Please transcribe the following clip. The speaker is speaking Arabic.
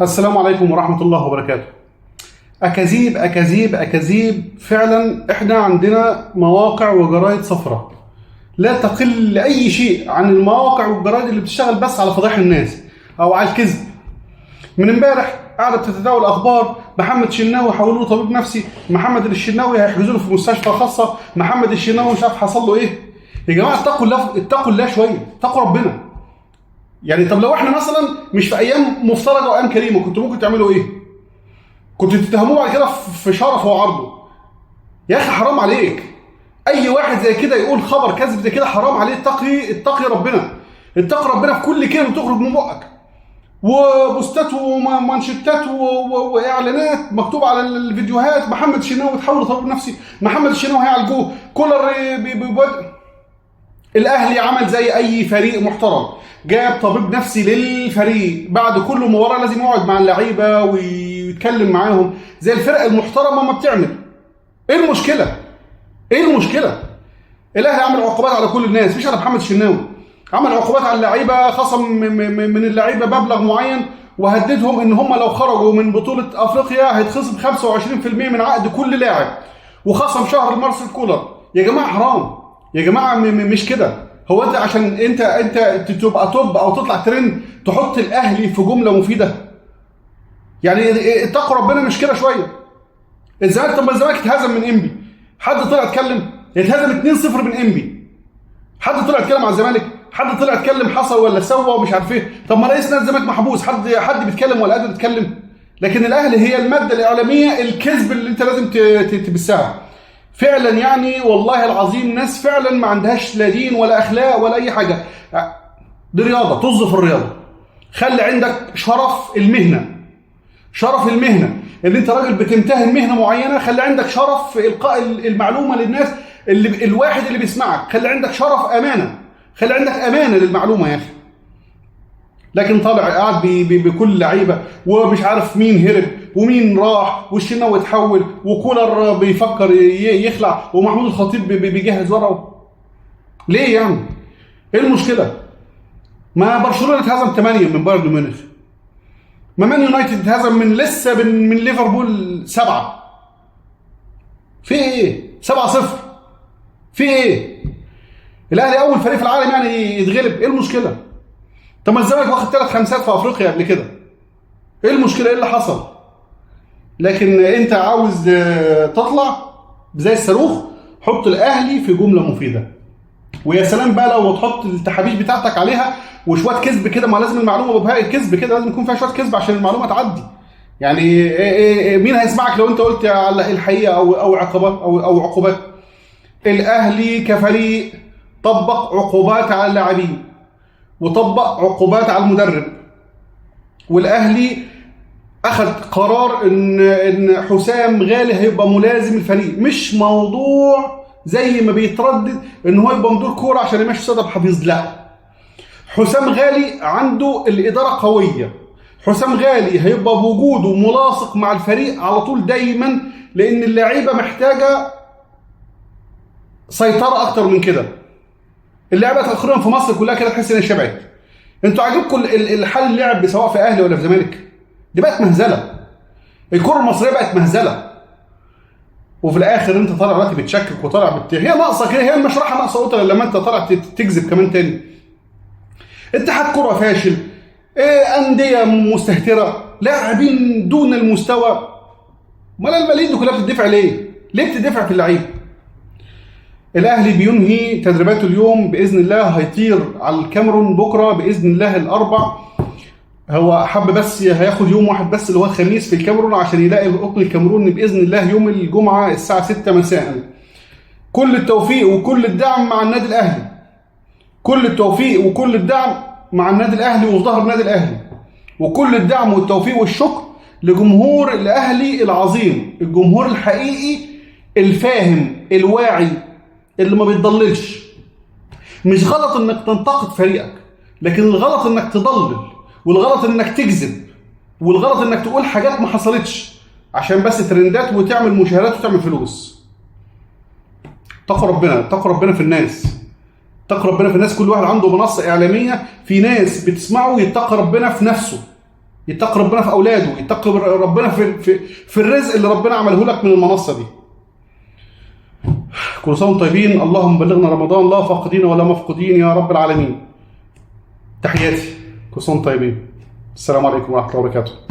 السلام عليكم ورحمة الله وبركاته. أكاذيب أكاذيب أكاذيب، فعلا إحنا عندنا مواقع وجرايد صفراء لا تقل أي شيء عن المواقع والجرايد اللي بتشتغل بس على فضائح الناس أو على الكذب. من امبارح قاعدة بتتداول أخبار محمد الشناوي حولوا له طبيب نفسي، محمد الشناوي هيحجزوا له في مستشفى خاصة، محمد الشناوي مش عارف حصل له إيه. يا جماعة اتقوا الله، اتقوا الله شوية، اتقوا ربنا. يعني طب لو احنا مثلا مش في ايام مفترجه وايام كريمه كنتوا ممكن تعملوا ايه؟ كنتوا تتهموه بعد كده في شرفه وعرضه. يا اخي حرام عليك، اي واحد زي كده يقول خبر كذب زي كده حرام عليه. اتقي ربنا، اتقي ربنا في كل كلمه بتخرج من بقك، وبوستات ومانشيتات واعلانات مكتوب على الفيديوهات محمد الشناوي بتحول لطبيب نفسي، محمد الشناوي هيعالجوه، كولر الاهلي عمل زي اي فريق محترم، جاب طبيب نفسي للفريق بعد كل مباراه لازم يقعد مع اللعيبه ويتكلم معاهم زي الفرق المحترمه ما بتعمل. ايه المشكله؟ ايه المشكله؟ الاهلي عمل عقوبات على كل الناس مش على محمد الشناوي، عمل عقوبات على اللعيبه، خصم من اللعيبه مبلغ معين وهددهم ان هم لو خرجوا من بطوله افريقيا هيتخصم 25% من عقد كل لاعب، وخصم شهر مارسيل كولر. يا جماعه حرام، يا جماعه مش كده. هو انت عشان انت تبقى توب او تطلع ترند تحط الاهلي في جمله مفيده؟ يعني اتقوا ربنا مش كده شويه. الزمالك، طب ما الزمالك اتهزم من انبي، حد طلع اتكلم؟ اتهزم 2-0 من انبي، حد طلع اتكلم على الزمالك؟ حد طلع اتكلم حصل ولا سوى ومش عارف ايه؟ طب ما رئيس نادي الزمالك محبوس، حد بيتكلم ولا قادر يتكلم؟ لكن الاهلي هي الماده الاعلاميه الكذب اللي انت لازم تبثها. فعلا يعني والله العظيم ناس فعلا ما عندهاش لا دين ولا اخلاق ولا اي حاجه. دي رياضه، طز في الرياضه. خلي عندك شرف المهنه، شرف المهنه اللي انت راجل بتمتهن مهنه معينه، خلي عندك شرف في القاء المعلومه للناس، اللي الواحد اللي بيسمعك، خلي عندك شرف امانه، خلي عندك امانه للمعلومه يا اخي. لكن طالع قاعد بكل لعيبه ومش عارف مين هرب ومين راح، والشناوي اتحول، وكولر بيفكر يخلع، ومحمود الخطيب بيجهز ورقه. ليه يعني؟ ايه المشكله؟ ما برشلونه اتهزم 8 من بايرن ميونخ، ما مان يونايتد اتهزم من ليفربول 7. في ايه؟ 7-0. في ايه؟ الاهلي اول فريق في العالم يعني يتغلب، ايه المشكله؟ طب ما الزمالك واخد 3 خمسات في افريقيا قبل كده، ايه المشكله؟ ايه اللي حصل؟ لكن انت عاوز تطلع زي الصاروخ، حط الاهلي في جمله مفيده، ويا سلام بقى لو تحط التحابيش بتاعتك عليها وشويه كذب كده. ما لازم المعلومه ببهاء الكذب كده، لازم يكون فيها شويه كذب عشان المعلومه تعدي. يعني مين هيسمعك لو انت قلت على الحقيقه او عقوبات او عقوبات؟ الاهلي كفريق طبق عقوبات على اللاعبين وطبق عقوبات على المدرب، والاهلي اخذ قرار ان حسام غالي هيبقى ملازم الفريق، مش موضوع زي ما بيتردد ان هو يبقى مدير كوره عشان يمشي سيد أبو حفيظ. لا، حسام غالي عنده الاداره قويه، حسام غالي هيبقى بوجوده ملاصق مع الفريق على طول دايما، لان اللعيبه محتاجه سيطره اكتر من كده. اللعبه تقريبا في مصر كلها كده تحس انها شبعت. انتوا عاجبكم الحل اللعب سواء في اهلي ولا في زمالك؟ دي بقت مهزله، الكره المصريه بقت مهزله. وفي الاخر انت طالع دلوقتي بتشكك وطالع هي ناقصه كده، هي المشرحه ناقصه قطه لما انت طالع تكذب كمان تاني. اتحاد كره فاشل، انديه مستهتره، لاعبين دون المستوى. امال الملايين دي كلها بتدفع ليه؟ ليه بتدفع في اللعيب؟ الاهلي بينهي تدريباته اليوم باذن الله، هيطير على الكاميرون بكره باذن الله الاربع. هو حب بس هياخد يوم واحد بس اللي هو الخميس في الكاميرون عشان يلاقي القطن الكاميروني باذن الله يوم الجمعه الساعه 6 مساء. كل التوفيق وكل الدعم مع النادي الاهلي، كل التوفيق وكل الدعم مع النادي الاهلي وفي ظهر النادي الاهلي، وكل الدعم والتوفيق والشكر لجمهور الاهلي العظيم، الجمهور الحقيقي الفاهم الواعي اللي ما بيتضللش. مش غلط انك تنتقد فريقك، لكن الغلط انك تضلل، والغلط انك تكذب، والغلط انك تقول حاجات ما حصلتش عشان بس ترندات وتعمل مشاهدات وتعمل فلوس. اتقوا ربنا، اتقوا ربنا في الناس، اتقوا ربنا في الناس. كل واحد عنده منصه اعلاميه، في ناس بتسمعه يتقى ربنا في نفسه، يتقي ربنا في اولاده، يتقي ربنا في الرزق اللي ربنا عمله لك من المنصه دي. كل سنه وانتم طيبين، اللهم بلغنا رمضان لا فاقدين ولا مفقودين يا رب العالمين. تحياتي، كل سنه وانتم طيبين. السلام عليكم ورحمه الله وبركاته.